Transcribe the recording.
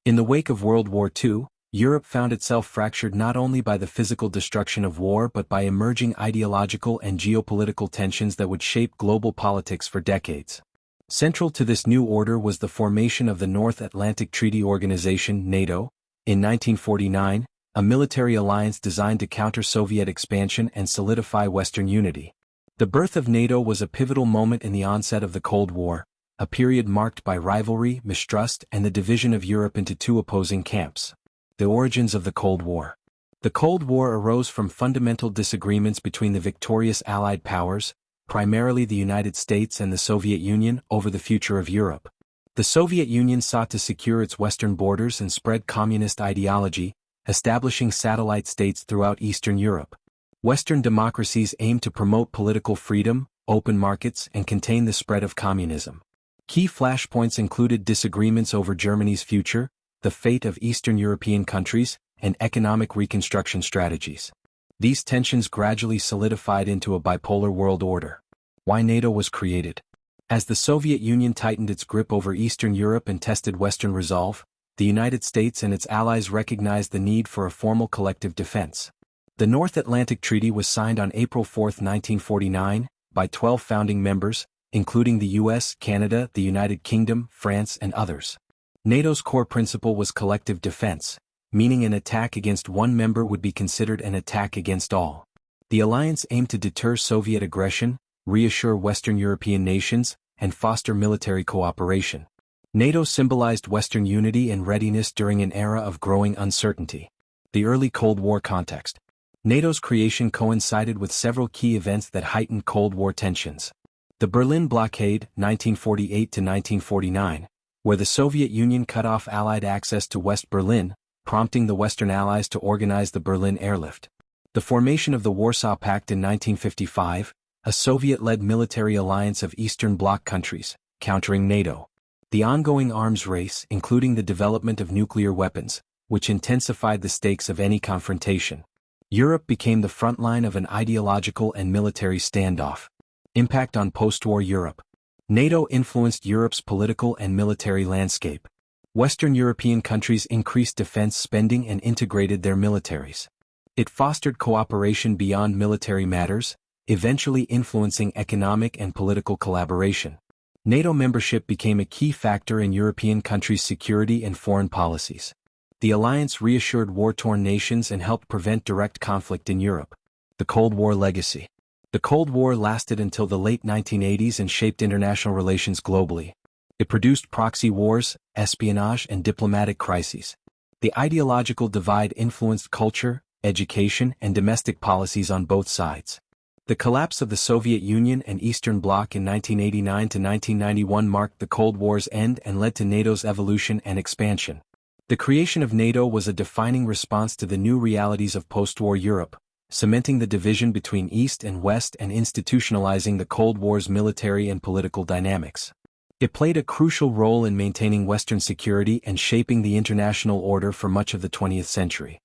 In the wake of World War II, Europe found itself fractured not only by the physical destruction of war but by emerging ideological and geopolitical tensions that would shape global politics for decades. Central to this new order was the formation of the North Atlantic Treaty Organization (NATO), in 1949, a military alliance designed to counter Soviet expansion and solidify Western unity. The birth of NATO was a pivotal moment in the onset of the Cold War, a period marked by rivalry, mistrust, and the division of Europe into two opposing camps. The origins of the Cold War. The Cold War arose from fundamental disagreements between the victorious Allied powers, primarily the United States and the Soviet Union, over the future of Europe. The Soviet Union sought to secure its western borders and spread communist ideology, establishing satellite states throughout Eastern Europe. Western democracies aimed to promote political freedom, open markets, and contain the spread of communism. Key flashpoints included disagreements over Germany's future, the fate of Eastern European countries, and economic reconstruction strategies. These tensions gradually solidified into a bipolar world order. Why NATO was created. As the Soviet Union tightened its grip over Eastern Europe and tested Western resolve, the United States and its allies recognized the need for a formal collective defense. The North Atlantic Treaty was signed on April 4, 1949, by 12 founding members, including the US, Canada, the United Kingdom, France, and others. NATO's core principle was collective defense, meaning an attack against one member would be considered an attack against all. The alliance aimed to deter Soviet aggression, reassure Western European nations, and foster military cooperation. NATO symbolized Western unity and readiness during an era of growing uncertainty. The early Cold War context. NATO's creation coincided with several key events that heightened Cold War tensions. The Berlin Blockade, 1948–1949, where the Soviet Union cut off Allied access to West Berlin, prompting the Western Allies to organize the Berlin Airlift. The formation of the Warsaw Pact in 1955, a Soviet-led military alliance of Eastern Bloc countries, countering NATO. The ongoing arms race, including the development of nuclear weapons, which intensified the stakes of any confrontation. Europe became the front line of an ideological and military standoff. Impact on post-war Europe. NATO influenced Europe's political and military landscape. Western European countries increased defense spending and integrated their militaries. It fostered cooperation beyond military matters, eventually influencing economic and political collaboration. NATO membership became a key factor in European countries' security and foreign policies. The alliance reassured war-torn nations and helped prevent direct conflict in Europe. The Cold War legacy. The Cold War lasted until the late 1980s and shaped international relations globally. It produced proxy wars, espionage, and diplomatic crises. The ideological divide influenced culture, education, and domestic policies on both sides. The collapse of the Soviet Union and Eastern Bloc in 1989 to 1991 marked the Cold War's end and led to NATO's evolution and expansion. The creation of NATO was a defining response to the new realities of post-war Europe, cementing the division between East and West and institutionalizing the Cold War's military and political dynamics. It played a crucial role in maintaining Western security and shaping the international order for much of the 20th century.